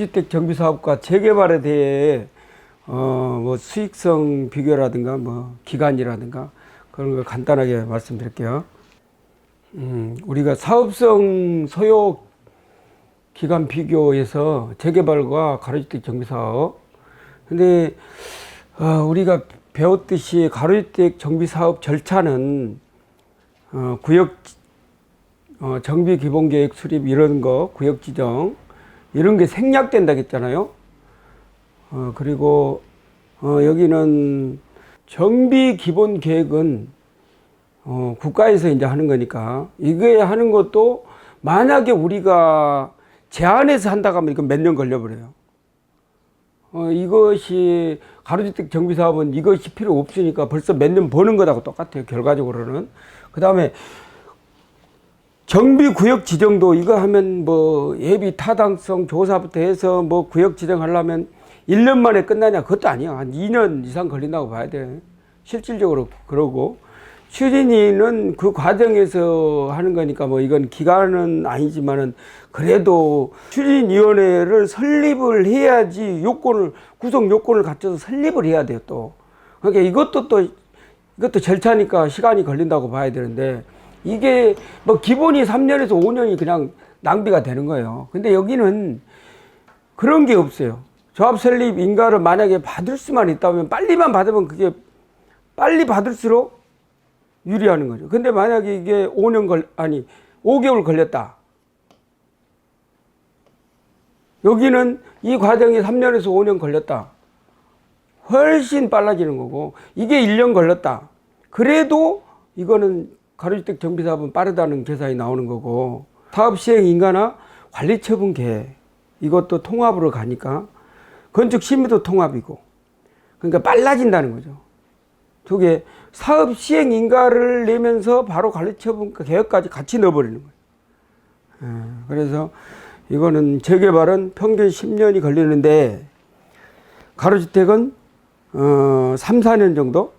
가로주택 정비사업과 재개발에 대해 뭐 수익성 비교라든가 뭐 기간이라든가 그런 걸 간단하게 말씀드릴게요. 우리가 사업성 소요 기간 비교에서 재개발과 가로주택 정비사업. 근데 우리가 배웠듯이 가로주택 정비사업 절차는 구역 정비 기본계획 수립 이런 거, 구역 지정 이런 게 생략된다고 했잖아요. 그리고 여기는 정비 기본 계획은 국가에서 이제 하는 거니까 이게 하는 것도 만약에 우리가 제한해서 한다고 하면 이건 몇 년 걸려버려요. 이것이 가로주택 정비사업은 이것이 필요 없으니까 벌써 몇 년 버는 거하고 똑같아요. 결과적으로는. 그 다음에 정비구역 지정도 이거 하면 뭐 예비 타당성 조사부터 해서 뭐 구역 지정하려면 1년 만에 끝나냐? 그것도 아니야. 한 2년 이상 걸린다고 봐야 돼. 실질적으로 그러고. 추진위는 그 과정에서 하는 거니까 뭐 이건 기간은 아니지만은 그래도 추진위원회를 설립을 해야지 구성 요건을 갖춰서 설립을 해야 돼요 또. 그러니까 이것도 절차니까 시간이 걸린다고 봐야 되는데 이게 뭐 기본이 3년에서 5년이 그냥 낭비가 되는 거예요. 근데 여기는 그런 게 없어요. 조합 설립 인가를 만약에 받을 수만 있다면 빨리만 받으면 그게 빨리 받을수록 유리하는 거죠. 근데 만약에 이게 5개월 걸렸다. 여기는 이 과정이 3년에서 5년 걸렸다. 훨씬 빨라지는 거고 이게 1년 걸렸다. 그래도 이거는 가로주택 정비사업은 빠르다는 계산이 나오는 거고 사업시행 인가나 관리처분 계획 이것도 통합으로 가니까 건축심의도 통합이고 그러니까 빨라진다는 거죠. 저게 사업시행 인가를 내면서 바로 관리처분 계획까지 같이 넣어버리는 거예요. 그래서 이거는 재개발은 평균 10년이 걸리는데 가로주택은 3, 4년 정도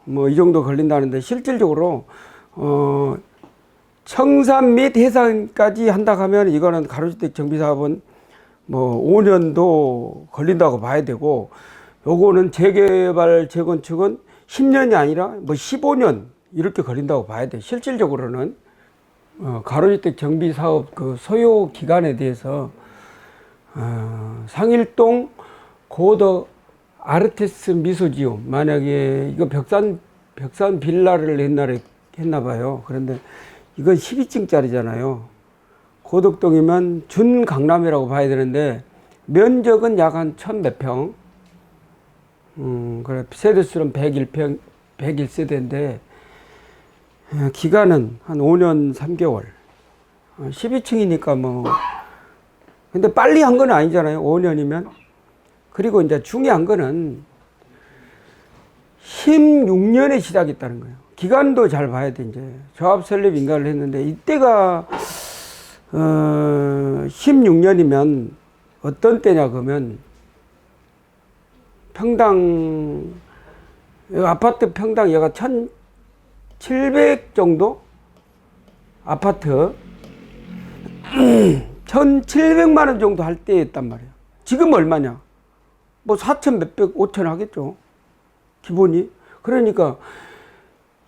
뭐 이 정도 걸린다는데 실질적으로 청산 및 해상까지 한다 하면 이거는 가로주택 정비사업은 뭐 5년도 걸린다고 봐야 되고 요거는 재개발 재건축은 10년이 아니라 뭐 15년 이렇게 걸린다고 봐야 돼. 실질적으로는 가로주택 정비사업 그 소요 기간에 대해서 상일동 고덕 아르테스 미소지움 만약에 이거 벽산 빌라를 옛날에 했나 봐요. 그런데 이건 12층짜리잖아요. 고덕동이면 준강남이라고 봐야 되는데 면적은 약 한 1000몇 평. 그래 세대수는 101평, 101세대인데 기간은 한 5년 3개월. 12층이니까 뭐 근데 빨리 한 건 아니잖아요. 5년이면. 그리고 이제 중요한 거는 16년에 시작했다는 거예요. 기간도 잘 봐야 돼, 이제. 조합 설립 인가를 했는데, 이때가, 16년이면 어떤 때냐, 그러면, 평당, 아파트 평당 얘가 1700 정도? 아파트. 1700만 원 정도 할 때였단 말이에요. 지금 얼마냐? 뭐 4천 몇백, 5천 하겠죠. 기본이. 그러니까,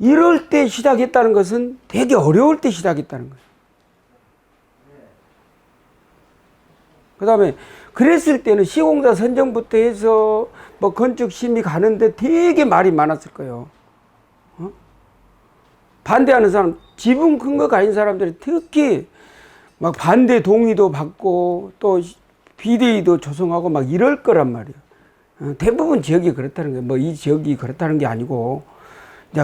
이럴 때 시작했다는 것은 되게 어려울 때 시작했다는 거예요. 그 다음에 그랬을 때는 시공사 선정부터 해서 뭐 건축 심의 가는데 되게 말이 많았을 거예요. 반대하는 사람, 지분 큰 거 가진 사람들이 특히 막 반대 동의도 받고 또 비대위도 조성하고 막 이럴 거란 말이에요. 대부분 지역이 그렇다는 거예요. 뭐 이 지역이 그렇다는 게 아니고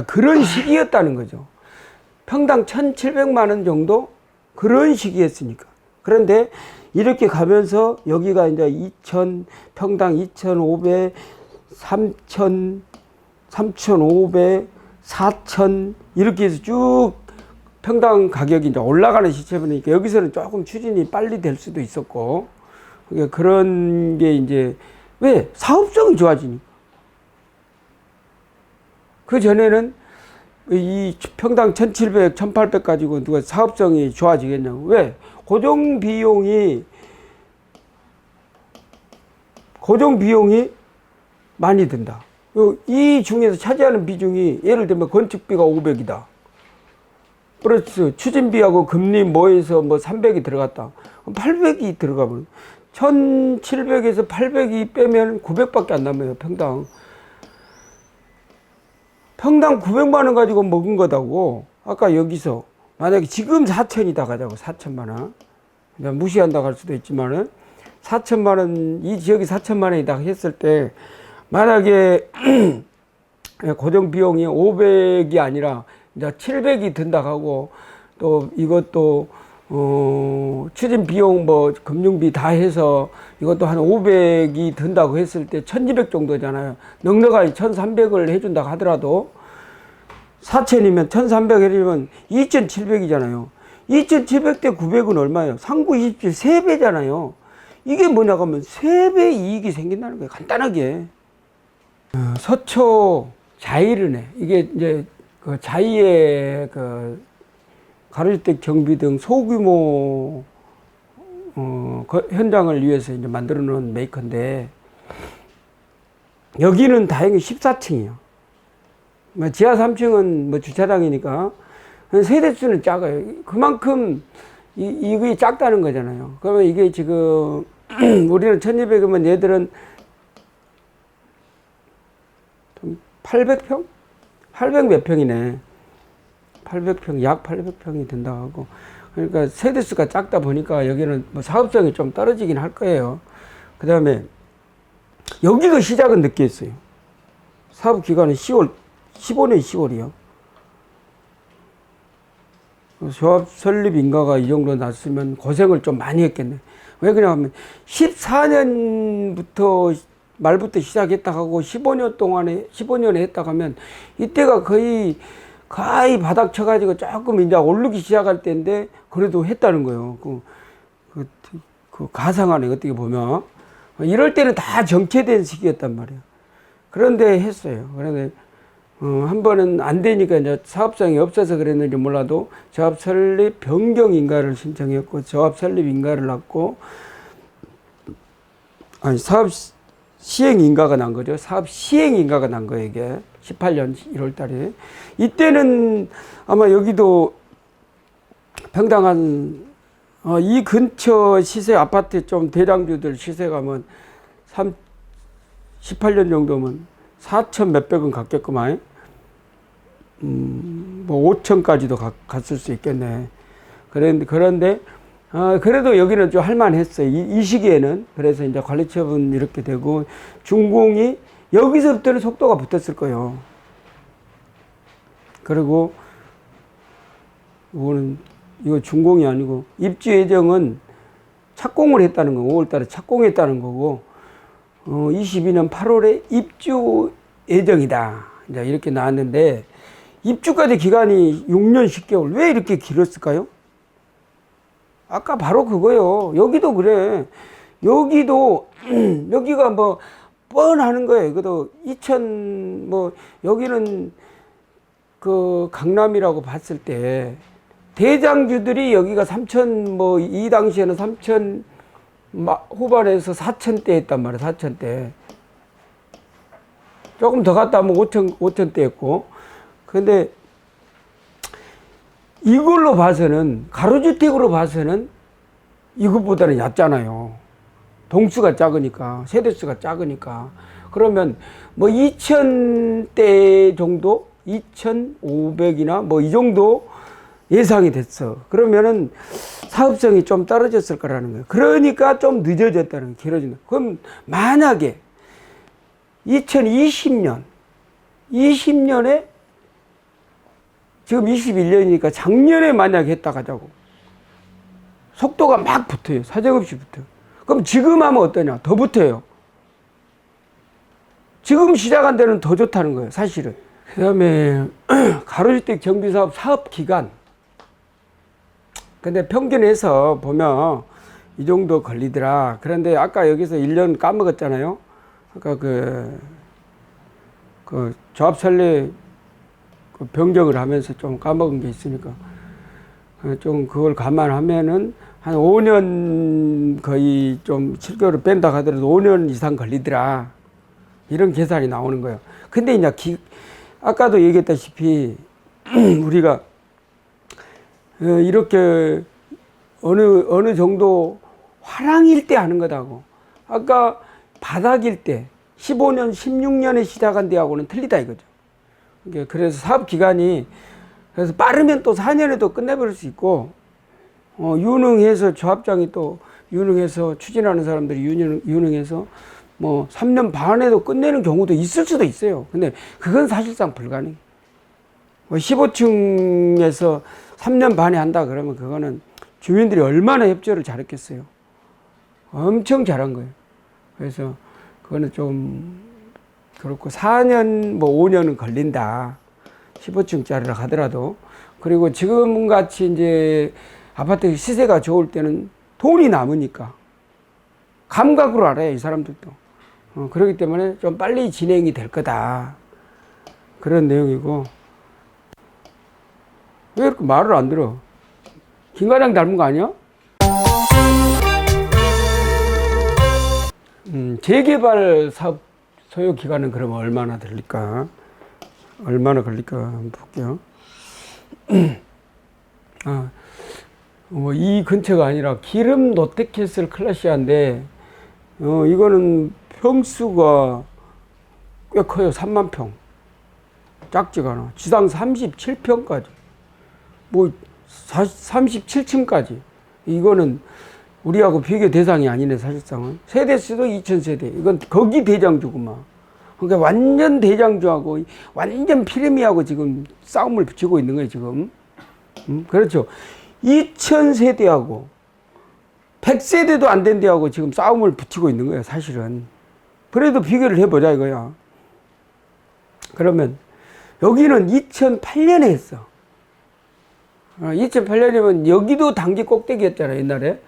그런 시기였다는 거죠. 평당 1700만 원 정도 그런 시기였으니까. 그런데 이렇게 가면서 여기가 이제 2000 평당 2500, 3000, 3500, 4000 이렇게 해서 쭉 평당 가격이 이제 올라가는 시점이니까 여기서는 조금 추진이 빨리 될 수도 있었고 그러니까 그런 게 이제 왜 사업성이 좋아지니까. 그 전에는 이 평당 1700, 1800 가지고 누가 사업성이 좋아지겠냐고. 왜? 고정 비용이 고정 비용이 많이 든다. 이 중에서 차지하는 비중이 예를 들면 건축비가 500이다. 그렇지. 추진비하고 금리 뭐해서 뭐 300이 들어갔다. 800이 들어가면 1700에서 800이 빼면 900밖에 안 남아요. 평당 900만 원 가지고 먹은 거다고. 아까 여기서 만약에 지금 4천이다 가자고. 4천만 원. 그냥 무시한다고 할 수도 있지만은 4천만 원, 이 지역이 4천만 원이다 했을 때 만약에 고정 비용이 500이 아니라 이제 700이 든다 하고 또 이것도 추진 비용 뭐 금융비 다 해서 이것도 한 500이 든다고 했을 때 1200 정도잖아요. 넉넉하게 1300을 해준다 하더라도 4000이면 1300 해주면 2700이잖아요. 2700 대 900은 얼마예요? 상구 27 3배잖아요. 이게 뭐냐고 하면 3배 이익이 생긴다는 거예요. 간단하게. 서초 자이르네. 이게 이제 그 자이의 그 가로주택 정비 등 소규모 현장을 위해서 이제 만들어 놓은 메이커인데 여기는 다행히 14층이요. 뭐 지하 3층은 뭐 주차장이니까 세대수는 작아요. 그만큼 이게 작다는 거잖아요. 그러면 이게 지금 우리는 1200이면 얘들은 800평? 800 몇 평이네. 800평, 약 800평이 된다 하고. 그러니까 세대수가 작다 보니까 여기는 뭐 사업성이 좀 떨어지긴 할 거예요. 그 다음에 여기가 시작은 늦게 했어요. 사업 기간은 10월, 15년 10월이요. 조합 설립 인가가 이 정도 났으면 고생을 좀 많이 했겠네. 왜 그러냐면 14년부터 말부터 시작했다 하고 15년에 했다 하면 이때가 거의 바닥 쳐가지고 조금 이제 오르기 시작할 때인데 그래도 했다는 거예요. 그 가상하네, 어떻게 보면. 이럴 때는 다 정체된 시기였단 말이에요. 그런데 했어요. 그런데 한 번은 안 되니까 이제 사업성이 없어서 그랬는지 몰라도 조합 설립 변경 인가를 신청했고 조합 설립 인가를 났고 사업 시행 인가가 난 거죠. 사업 시행 인가가 난 거예요, 이게. 18년 1월 달에. 이때는 아마 여기도 평당 이 근처 시세 아파트 좀 대량주들 시세 가면 18년 정도면 4천 몇백은 갔겠구만. 뭐 5천까지도 갔을 수 있겠네. 그런데 그래도 여기는 좀 할만했어요. 이 시기에는. 그래서 이제 관리처분 이렇게 되고, 준공이 여기서부터는 속도가 붙었을 거예요. 그리고, 이거 준공이 아니고, 입주 예정은 착공을 했다는 거, 5월 달에 착공했다는 거고, 22년 8월에 입주 예정이다. 이제 이렇게 나왔는데, 입주까지 기간이 6년 10개월. 왜 이렇게 길었을까요? 아까 바로 그거요. 여기도 그래. 여기가 뭐, 뻔하는 거예요. 이것도 여기는 그 강남이라고 봤을 때, 대장주들이 여기가 3천, 이 당시에는 3천 후반에서 4천대 했단 말이에요. 4천대. 조금 더 갔다 하면 5천대 했고. 근데, 이걸로 봐서는, 가로주택으로 봐서는 이것보다는 얕잖아요. 동수가 작으니까, 세대수가 작으니까. 그러면 뭐 2,000대 정도? 2,500이나 뭐 이 정도 예상이 됐어. 그러면은 사업성이 좀 떨어졌을 거라는 거예요. 그러니까 좀 늦어졌다는 거예요. 길어진다. 그럼 만약에 2020년에 지금 21년이니까 작년에 만약에 했다 가자고. 속도가 막 붙어요. 사정없이 붙어요. 그럼 지금 하면 어떠냐? 더 붙어요. 지금 시작한 데는 더 좋다는 거예요. 사실은. 그 다음에 가로주택 정비사업 사업기간. 근데 평균해서 보면 이 정도 걸리더라. 그런데 아까 여기서 1년 까먹었잖아요. 아까 그 조합 설립 변경을 하면서 좀 까먹은 게 있으니까 좀 그걸 감안하면은 한 5년 거의 좀 7개월을 뺀다 하더라도 5년 이상 걸리더라. 이런 계산이 나오는 거예요. 근데 이제 아까도 얘기했다시피 우리가 이렇게 어느 정도 화랑일 때 하는 거다고. 아까 바닥일 때 15년, 16년에 시작한 데하고는 틀리다 이거죠. 그래서 사업 기간이 그래서 빠르면 또 4년에도 끝내버릴 수 있고 유능해서 조합장이 또 유능해서 추진하는 사람들이 유능해서 뭐 3년 반에도 끝내는 경우도 있을 수도 있어요. 근데 그건 사실상 불가능해. 15층에서 3년 반에 한다 그러면 그거는 주민들이 얼마나 협조를 잘했겠어요. 엄청 잘한 거예요. 그래서 그거는 좀 그렇고 4년 뭐 5년은 걸린다. 15층짜리라 하더라도. 그리고 지금 같이 이제 아파트 시세가 좋을 때는 돈이 남으니까 감각으로 알아요, 이 사람들도. 그렇기 때문에 좀 빨리 진행이 될 거다. 그런 내용이고. 왜 이렇게 말을 안 들어? 김과장 닮은 거 아니야? 재개발 사업 소요 기간은 그러면 얼마나 걸릴까? 한번 볼게요. 이 근처가 아니라 기름 롯데캐슬 클라시아인데, 이거는 평수가 꽤 커요. 3만 평. 작지가 않아. 지상 37평까지. 뭐, 37층까지. 이거는 우리하고 비교 대상이 아니네, 사실상은. 세대수도 2000세대. 이건 거기 대장주구만. 그러니까 완전 대장주하고 완전 피레미하고 지금 싸움을 붙이고 있는 거예요, 지금. 그렇죠. 2000세대하고 100세대도 안 된 데하고 지금 싸움을 붙이고 있는 거예요, 사실은. 그래도 비교를 해보자, 이거야. 그러면 여기는 2008년에 했어. 2008년이면 여기도 단기 꼭대기였잖아, 옛날에.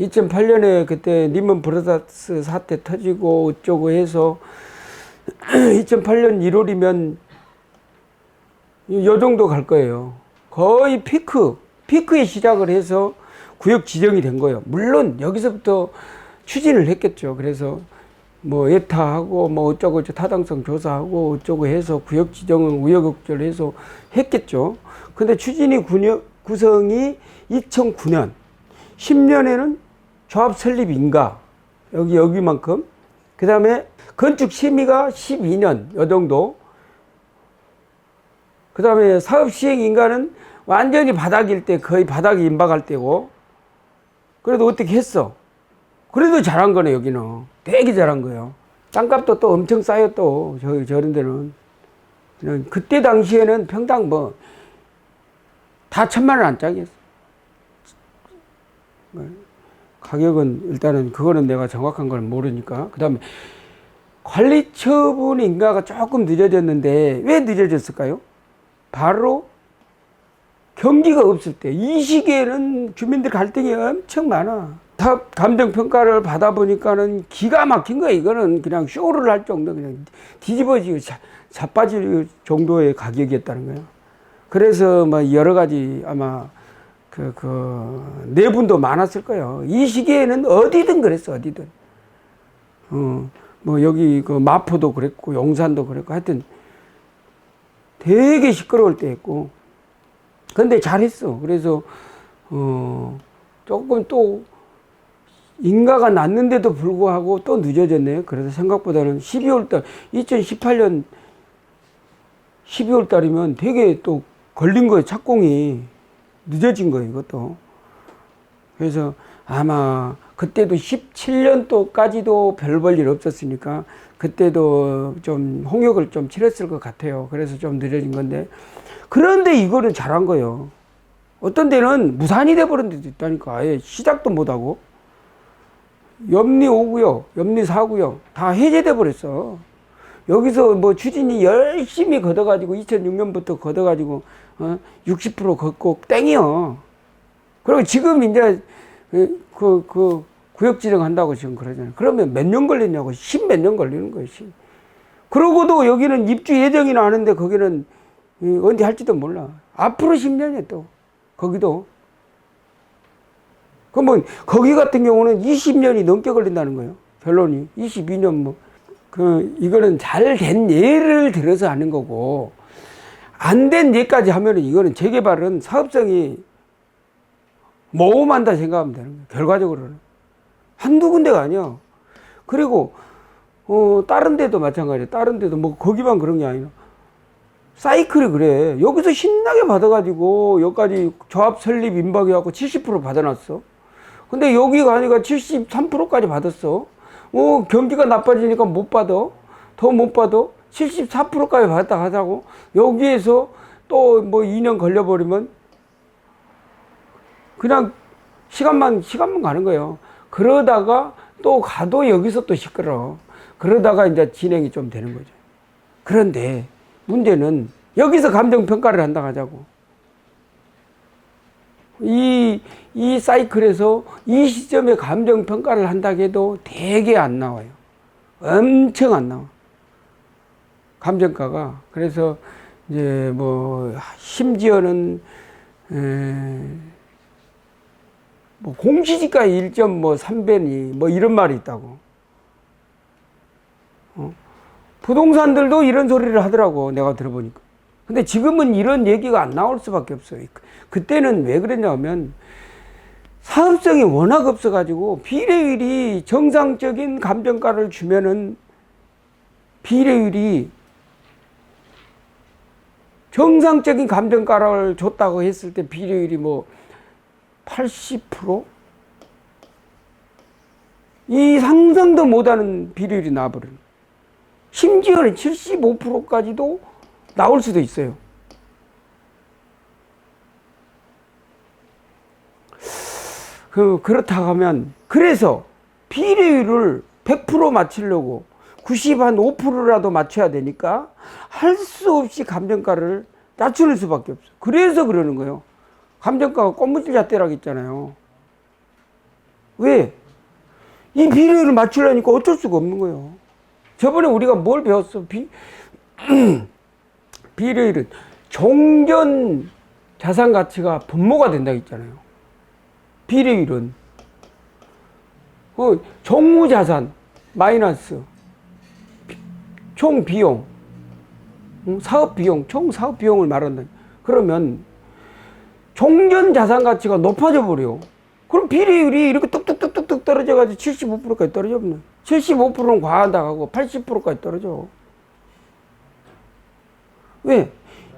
2008년에 그때 리먼 브라더스 사태 터지고 어쩌고 해서 2008년 1월이면 요 정도 갈 거예요. 거의 피크에 시작을 해서 구역 지정이 된 거예요. 물론 여기서부터 추진을 했겠죠. 그래서 뭐 예타하고 뭐 어쩌고 타당성 조사하고 어쩌고 해서 구역 지정은 우여곡절 해서 했겠죠. 근데 추진이 구성이 2009년 10년에는 조합 설립 인가 여기만큼, 그 다음에 건축 심의가 12년 요 정도, 그 다음에 사업 시행 인가는 완전히 바닥일 때, 거의 바닥이 임박할 때고. 그래도 어떻게 했어? 그래도 잘한 거네. 여기는 되게 잘한 거예요. 땅값도 또 엄청 싸요. 또 저런 데는 그때 당시에는 평당 뭐 다 1000만 원 안짝이었어. 가격은 일단은 그거는 내가 정확한 걸 모르니까. 그 다음에 관리 처분 인가가 조금 늦어졌는데 왜 늦어졌을까요? 바로 경기가 없을 때, 이 시기에는 주민들 갈등이 엄청 많아. 사업 감정 평가를 받아보니까는 기가 막힌 거야. 이거는 그냥 쇼를 할 정도, 그냥 뒤집어지고 자빠질 정도의 가격이었다는 거야. 그래서 뭐 여러 가지 아마 내분도 많았을 거예요. 이 시기에는 어디든 그랬어, 어디든. 뭐 여기 그 마포도 그랬고 용산도 그랬고 하여튼 되게 시끄러울 때였고. 근데 잘했어. 그래서 조금 또 인가가 났는데도 불구하고 또 늦어졌네요. 그래서 생각보다는 12월달 2018년 12월달이면 되게 또 걸린 거예요. 착공이 늦어진 거예요, 이것도. 그래서 아마 그때도 17년도까지도 별 볼 일 없었으니까 그때도 좀 홍역을 좀 치렀을 것 같아요. 그래서 좀 늦어진 건데, 그런데 이거는 잘한 거예요. 어떤 데는 무산이 돼버린 데도 있다니까. 아예 시작도 못하고. 염리 5구역, 염리 4구역 다 해제돼 버렸어. 여기서 뭐 추진이 열심히 걷어가지고 2006년부터 걷어가지고 60% 걷고 땡이요. 그리고 지금 이제 그 구역 지정한다고 지금 그러잖아요. 그러면 몇 년 걸리냐고. 10 몇 년 걸리는 거예요. 10. 그러고도 여기는 입주 예정이나 하는데 거기는 언제 할지도 몰라. 앞으로 10년이야 또. 거기도. 그러면 거기 같은 경우는 20년이 넘게 걸린다는 거예요. 결론이 22년 뭐. 이거는 잘 된 예를 들어서 하는 거고, 안 된 예까지 하면은 이거는 재개발은 사업성이 모험한다 생각하면 되는 거예요. 결과적으로는 한두 군데가 아니야. 그리고 다른 데도 마찬가지야. 다른 데도 뭐 거기만 그런 게 아니라 사이클이 그래. 여기서 신나게 받아가지고 여기까지 조합 설립 임박해갖고 70% 받아놨어. 근데 여기 가니까 73%까지 받았어. 경기가 나빠지니까 못 받아. 더 못 받아. 74%까지 받았다 하자고. 여기에서 또 뭐 2년 걸려버리면 그냥 시간만 가는 거예요. 그러다가 또 가도 여기서 또 시끄러워. 그러다가 이제 진행이 좀 되는 거죠. 그런데 문제는 여기서 감정평가를 한다 하자고. 이 사이클에서 이 시점에 감정평가를 한다 해도 되게 안 나와요. 엄청 안 나와. 감정가가. 그래서 이제 뭐 심지어는 뭐 공시지가 1.3배니 뭐 이런 말이 있다고. 부동산들도 이런 소리를 하더라고, 내가 들어보니까. 근데 지금은 이런 얘기가 안 나올 수밖에 없어요. 그때는 왜 그랬냐면 사업성이 워낙 없어가지고 비례율이 정상적인 감정가를 주면은 비례율이 정상적인 감정가를 줬다고 했을 때 비례율이 뭐 80%? 이 상상도 못하는 비례율이 나와버려요. 심지어는 75%까지도 나올 수도 있어요. 그렇다고 하면, 그래서 비례율을 100% 맞추려고 95%라도 맞춰야 되니까 할 수 없이 감정가를 낮추는 수밖에 없어요. 그래서 그러는 거예요. 감정가가 꽃무질 잣대라고 했잖아요. 왜? 이 비례율을 맞추려니까 어쩔 수가 없는 거예요. 저번에 우리가 뭘 배웠어? 비례율은 종전 자산 가치가 분모가 된다고 했잖아요. 비례율은 정무 자산 마이너스 총 비용, 사업 비용, 총 사업 비용을 말한다. 그러면 종전 자산 가치가 높아져 버려. 그럼 비례율이 이렇게 뚝뚝뚝뚝 떨어져가지고 75%까지 떨어져 버려. 75%는 과한다 하고 80%까지 떨어져. 왜?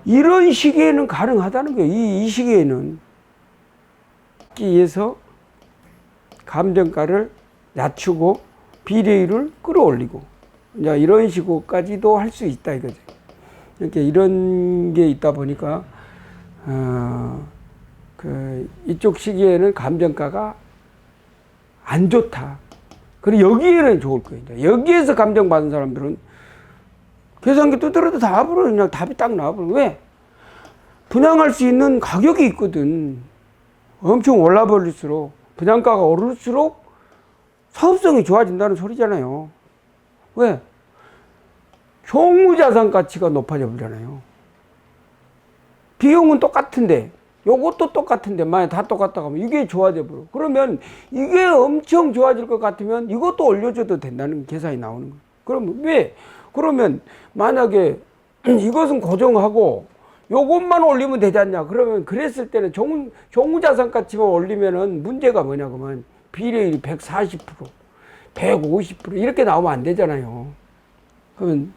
이런 시기에는 가능하다는 거예요. 이 시기에는. 위해서 감정가를 낮추고 비례율을 끌어올리고 이제 이런 식으로까지도 할 수 있다 이거죠. 이렇게 이런 게 있다 보니까 이쪽 시기에는 감정가가 안 좋다. 그리고 여기에는 좋을 거예요. 여기에서 감정받은 사람들은 계산기 두드려도 다 와버려. 그냥 답이 딱 나와버려. 왜? 분양할 수 있는 가격이 있거든. 엄청 올라버릴수록, 분양가가 오를수록 사업성이 좋아진다는 소리잖아요. 왜? 종무자산 가치가 높아져 버리잖아요. 비용은 똑같은데, 요것도 똑같은데, 만약 다 똑같다고 하면 이게 좋아져 버려. 그러면 이게 엄청 좋아질 것 같으면 이것도 올려줘도 된다는 계산이 나오는 거예요. 그러면 왜? 그러면 만약에 이것은 고정하고 요것만 올리면 되지 않냐. 그러면 그랬을 때는 종무자산 가치만 올리면은 문제가 뭐냐. 그러면 비례율이 140%, 150% 이렇게 나오면 안 되잖아요. 그러면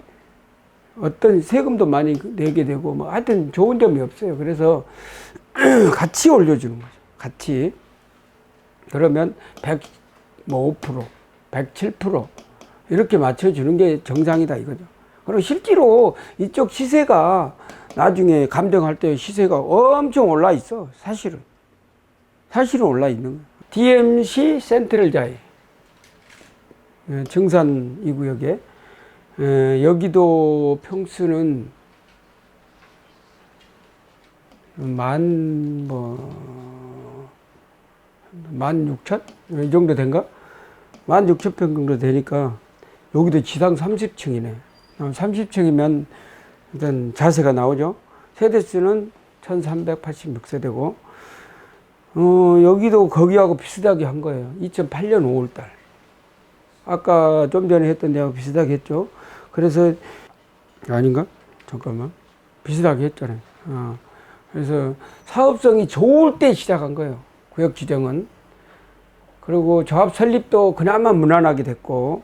어떤 세금도 많이 내게 되고 뭐 하여튼 좋은 점이 없어요. 그래서 같이 올려주는 거죠. 같이. 그러면 105%, 107% 이렇게 맞춰주는 게 정상이다 이거죠. 그리고 실제로 이쪽 시세가 나중에 감정할 때 시세가 엄청 올라 있어. 사실은 올라 있는 거예요. DMC 센트럴자이 증산 이 구역에 여기도 평수는 16,000? 이 정도 된가? 16,000평 정도 되니까 여기도 지상 30층이네. 30층이면 일단 자세가 나오죠. 세대수는 1386세대고 여기도 거기하고 비슷하게 한 거예요. 2008년 5월달. 아까 좀 전에 했던 데하고 비슷하게 했죠. 그래서 아닌가? 잠깐만. 비슷하게 했잖아요. 그래서 사업성이 좋을 때 시작한 거예요. 구역 지정은. 그리고 조합 설립도 그나마 무난하게 됐고,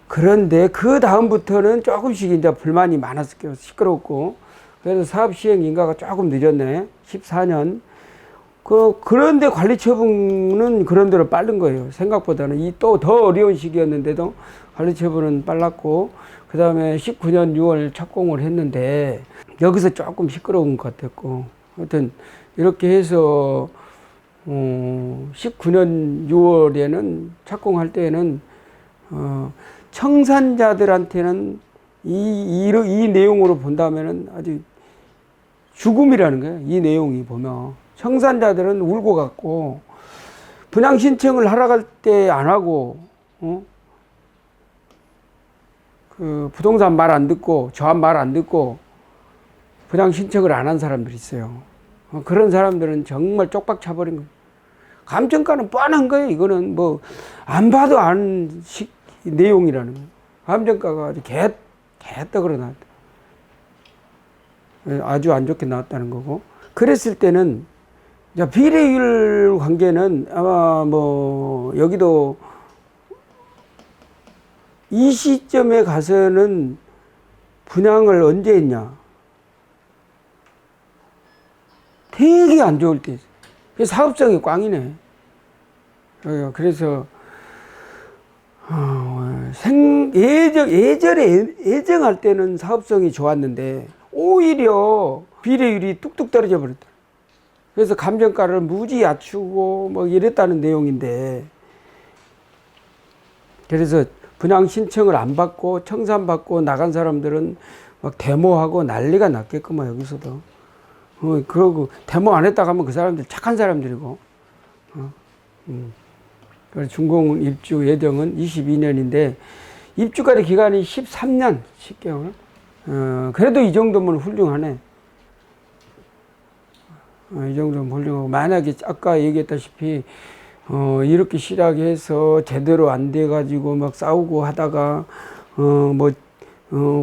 그런데 그 다음부터는 조금씩 이제 불만이 많았을게요. 시끄럽고. 그래서 사업 시행 인가가 조금 늦었네. 14년. 그런데 관리 처분은 그런 대로 빠른 거예요. 생각보다는. 이 또 더 어려운 시기였는데도 관리 처분은 빨랐고, 그 다음에 19년 6월 착공을 했는데, 여기서 조금 시끄러운 것 같았고, 하여튼, 이렇게 해서, 19년 6월에는, 착공할 때에는, 청산자들한테는 이 내용으로 본다면은 아주 죽음이라는 거예요. 이 내용이 보면. 청산자들은 울고 갔고, 분양 신청을 하러 갈 때 안 하고, 그 부동산 말 안 듣고, 조합 말 안 듣고, 분양 신청을 안 한 사람들이 있어요. 그런 사람들은 정말 쪽박 차버린 거예요. 감정가는 뻔한 거예요. 이거는 뭐, 안 봐도 아는 내용이라는 거예요. 감정가가 아주 개떡으로 나왔다. 아주 안 좋게 나왔다는 거고. 그랬을 때는, 비례율 관계는 아마 뭐, 여기도 이 시점에 가서는 분양을 언제 했냐. 되게 안 좋을 때. 사업성이 꽝이네. 그래서, 예정할 때는 사업성이 좋았는데, 오히려 비례율이 뚝뚝 떨어져 버렸다. 그래서 감정가를 무지 낮추고 뭐 이랬다는 내용인데, 그래서 분양 신청을 안 받고 청산받고 나간 사람들은 막 데모하고 난리가 났겠구만, 여기서도. 그러고 데모 안 했다고 하면 그 사람들 착한 사람들이고. 그래서 준공 입주 예정은 22년인데 입주까지 기간이 13년 10개월. 그래도 이 정도면 훌륭하네. 이 정도면 훌륭하고, 만약에 아까 얘기했다시피 이렇게 시작해서 제대로 안 돼 가지고 막 싸우고 하다가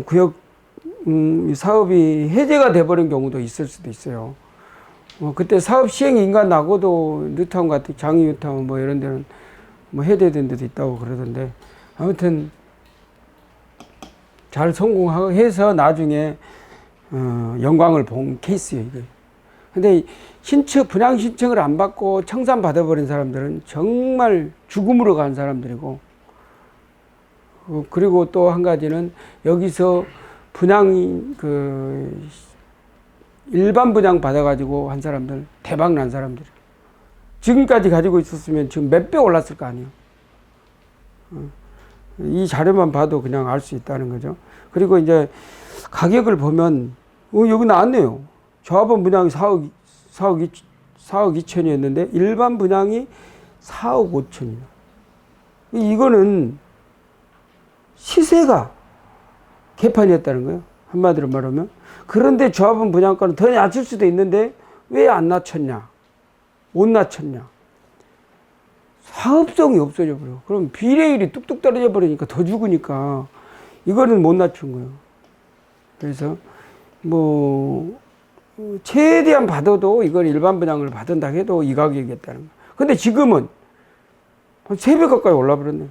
구역 사업이 해제가 돼버린 경우도 있을 수도 있어요. 그때 사업 시행 인가 나고도 뉴타운 같은 장이 뉴타운 뭐 이런 데는 뭐 해제된 데도 있다고 그러던데, 아무튼 잘 성공해서 나중에 영광을 본 케이스예요, 이게. 근데 분양 신청을 안 받고 청산 받아버린 사람들은 정말 죽음으로 간 사람들이고, 그리고 또 한 가지는 여기서 일반 분양 받아가지고 한 사람들, 대박 난 사람들. 지금까지 가지고 있었으면 지금 몇 배 올랐을 거 아니에요. 이 자료만 봐도 그냥 알 수 있다는 거죠. 그리고 이제 가격을 보면, 여기 나왔네요. 조합원 분양이 4억 2천이었는데, 일반 분양이 4억 5천이야. 이거는 시세가 개판이었다는 거예요. 한마디로 말하면. 그런데 조합원 분양가는 더 낮출 수도 있는데, 왜 안 낮췄냐? 못 낮췄냐? 사업성이 없어져 버려. 그럼 비례율이 뚝뚝 떨어져 버리니까 더 죽으니까 이거는 못 낮춘 거예요. 그래서 최대한 받아도 이걸 일반 분양을 받은다 해도 이 가격이었다는 거예요. 근데 지금은 한 3배 가까이 올라 버렸네.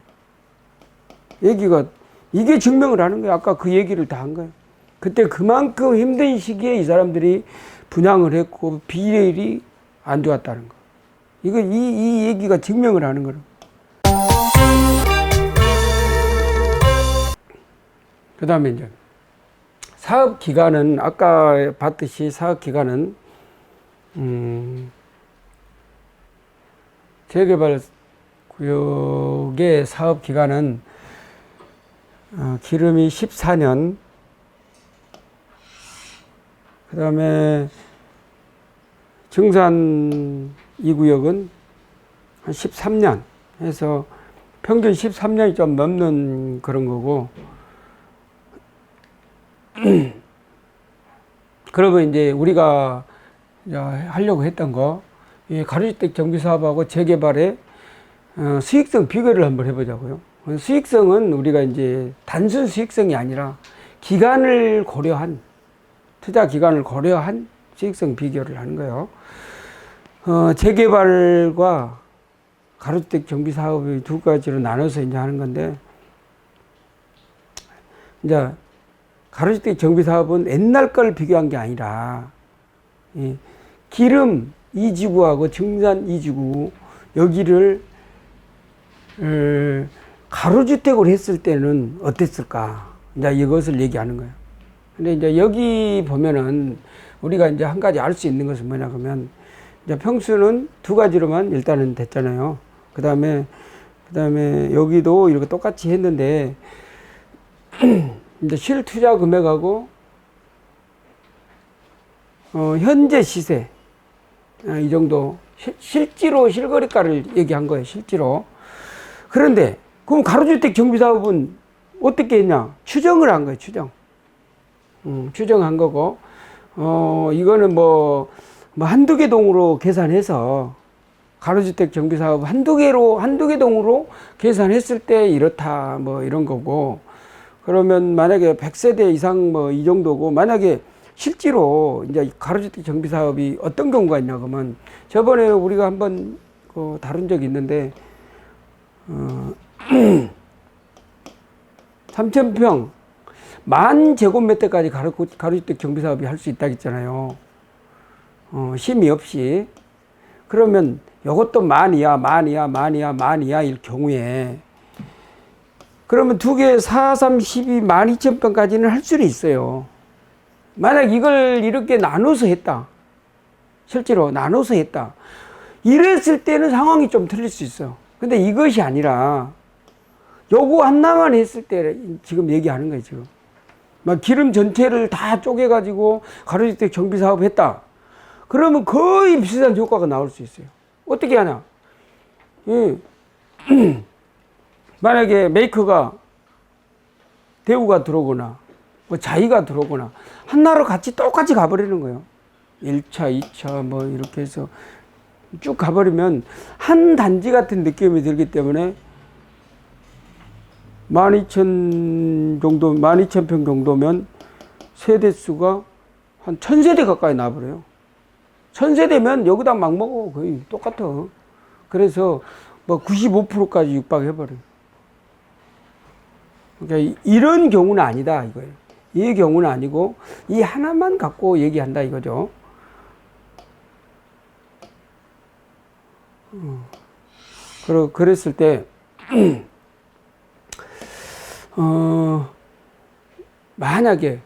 이게 증명을 하는 거예요. 아까 그 얘기를 다 한 거예요. 그때 그만큼 힘든 시기에 이 사람들이 분양을 했고 비례율이 안 좋았다는 거. 이 얘기가 증명을 하는 거예요. 그 다음에 이제 사업 기간은 아까 봤듯이 사업 기간은 재개발 구역의 사업 기간은 기름이 14년, 그 다음에 증산 2구역은 한 13년 해서 평균 13년이 좀 넘는 그런 거고, 그러면 이제 우리가 하려고 했던 거, 이 가로주택 정비사업하고 재개발의 수익성 비교를 한번 해보자고요. 수익성은 우리가 이제 단순 수익성이 아니라 기간을 고려한, 투자 기간을 고려한 수익성 비교를 하는 거예요. 재개발과 가로주택 정비 사업이 두 가지로 나눠서 이제 하는 건데, 이제 가로주택 정비 사업은 옛날 걸 비교한 게 아니라, 기름 2지구하고 증산 2지구, 여기를, 가로주택으로 했을 때는 어땠을까? 이제 이것을 얘기하는 거예요. 근데 이제 여기 보면은 우리가 이제 한 가지 알 수 있는 것은 뭐냐 그러면, 이제 평수는 두 가지로만 일단은 됐잖아요. 그 다음에 여기도 이렇게 똑같이 했는데, 이제 실투자 금액하고, 현재 시세, 이 정도, 실제로 실거래가를 얘기한 거예요, 실제로. 그런데, 그럼 가로주택 정비사업은 어떻게 했냐? 추정을 한 거예요, 추정. 추정한 거고, 이거는 뭐 한두 개 동으로 계산해서, 가로주택 정비사업 한두 개 동으로 계산했을 때 이렇다, 뭐 이런 거고, 그러면 만약에 100세대 이상 뭐 이 정도고, 만약에 실제로 이제 가로주택 정비사업이 어떤 경우가 있냐 그러면, 저번에 우리가 한번 다룬 적이 있는데, 3,000평, 10,000제곱미터까지 가로주택 정비사업이 할 수 있다고 했잖아요. 심의 없이. 그러면 이것도 만이야 일 경우에, 그러면 두 개 4, 3, 12, 12,000평까지는 할 수는 있어요. 만약 이걸 이렇게 나눠서 했다. 실제로 나눠서 했다. 이랬을 때는 상황이 좀 틀릴 수 있어요. 근데 이것이 아니라 요거 하나만 했을 때 지금 얘기하는 거예요, 지금. 막 기름 전체를 다 쪼개가지고 가로주택 정비 사업 했다. 그러면 거의 비슷한 효과가 나올 수 있어요. 어떻게 하냐? 만약에 메이커가, 대우가 들어오거나, 뭐 자이가 들어오거나, 하나로 같이 똑같이 가버리는 거예요. 1차, 2차, 뭐, 이렇게 해서 쭉 가버리면 한 단지 같은 느낌이 들기 때문에 12,000평 정도면 세대수가 한 1,000세대 가까이 나와버려요. 1,000세대면 여기다 막 먹어. 거의 똑같아. 그래서 뭐 95%까지 육박해버려요. 그러니까 이런 경우는 아니다, 이거예요. 이 경우는 아니고, 이 하나만 갖고 얘기한다, 이거죠. 그랬을 때, 만약에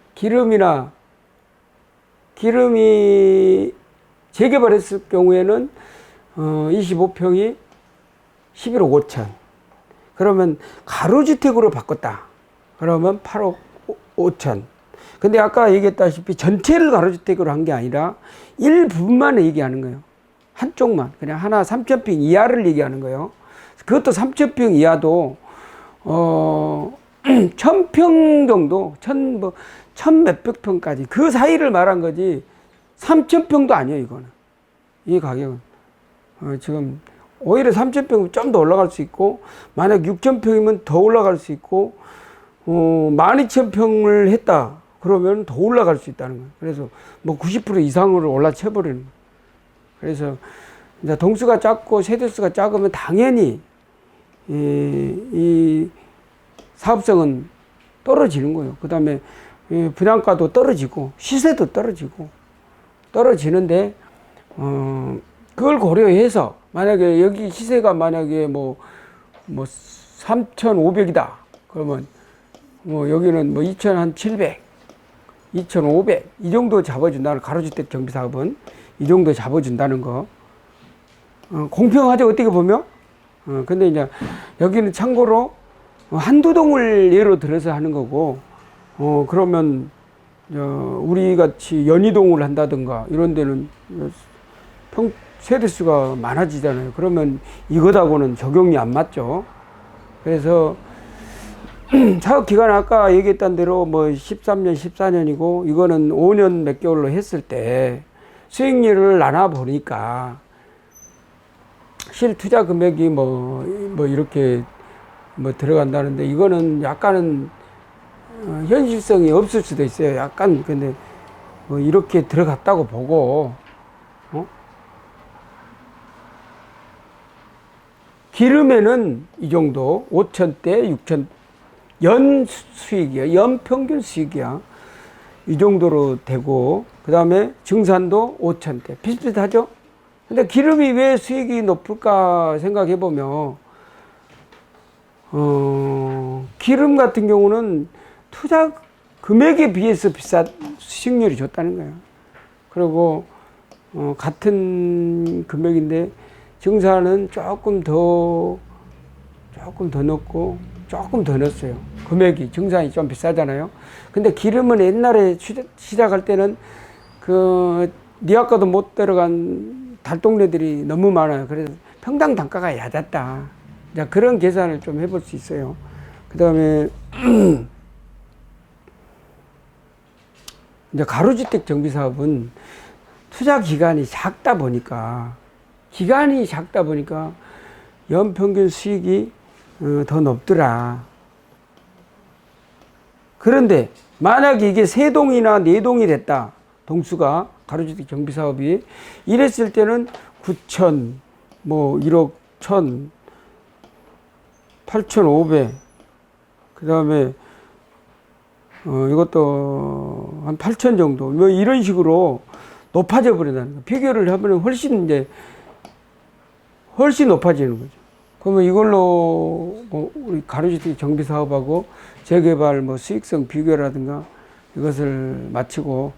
기름이 재개발했을 경우에는 25평이 11억 5천. 그러면 가로주택으로 바꿨다. 그러면 8억 5천. 근데 아까 얘기했다시피 전체를 가로주택으로 한 게 아니라 일부분만 얘기하는 거예요. 한쪽만. 그냥 하나 3,000평 이하를 얘기하는 거예요. 그것도 3,000평 이하도 1,000평 정도, 1,000 몇백 평까지 그 사이를 말한 거지 3,000평도 아니에요, 이거는. 이 가격은. 지금 오히려 3,000평은 좀 더 올라갈 수 있고, 만약 6,000평이면 더 올라갈 수 있고, 12,000평을 했다. 그러면 더 올라갈 수 있다는 거예요. 그래서 뭐 90% 이상으로 올라쳐버리는 거예요. 그래서 이제 동수가 작고 세대수가 작으면 당연히 이 사업성은 떨어지는 거예요. 그 다음에 분양가도 떨어지고 시세도 떨어지는데, 그걸 고려해서 만약에 여기 시세가 만약에 뭐 3,500이다. 그러면 뭐 여기는 뭐 2,700, 2,500 이 정도 잡아준다는, 가로주택 정비 사업은 이 정도 잡아준다는 거. 공평하죠, 어떻게 보면. 근데 이제 여기는 참고로 한두 동을 예로 들어서 하는 거고, 그러면 우리 같이 연희동을 한다든가 이런 데는 세대수가 많아지잖아요. 그러면 이것하고는 적용이 안 맞죠. 그래서 사업 기간 아까 얘기했던 대로 뭐 13년, 14년이고 이거는 5년 몇 개월로 했을 때 수익률을 나눠 보니까 실투자 금액이 뭐 이렇게 뭐 들어간다는데 이거는 약간은 현실성이 없을 수도 있어요. 약간 근데 뭐 이렇게 들어갔다고 보고 기름에는 이 정도 5천대 6천 연 수익이야. 연 평균 수익이야. 이 정도로 되고 그 다음에 증산도 5천대 비슷비슷하죠. 근데 기름이 왜 수익이 높을까 생각해 보면 기름 같은 경우는 투자 금액에 비해서 수익률이 좋다는 거예요. 그리고 같은 금액인데 증산은 조금 더 넣고 조금 더 넣었어요. 금액이 증산이 좀 비싸잖아요. 근데 기름은 옛날에 시작할 때는 니 아까도 못 들어간 달동네들이 너무 많아요. 그래서 평당 단가가 얕았다. 이제 그런 계산을 좀 해볼 수 있어요. 그 다음에 이제 가로주택 정비사업은 투자 기간이 작다 보니까 연평균 수익이 더 높더라. 그런데 만약에 이게 3동이나 4동이 됐다. 동수가 가로주택 정비사업이 이랬을 때는 9천, 뭐 1억 1천, 8,500, 그 다음에 이것도 한 8천 정도 뭐 이런 식으로 높아져 버린다는 거예요. 비교를 하면 훨씬 높아지는 거죠. 그러면 이걸로 뭐 우리 가로주택 정비 사업하고 재개발 뭐 수익성 비교라든가 이것을 마치고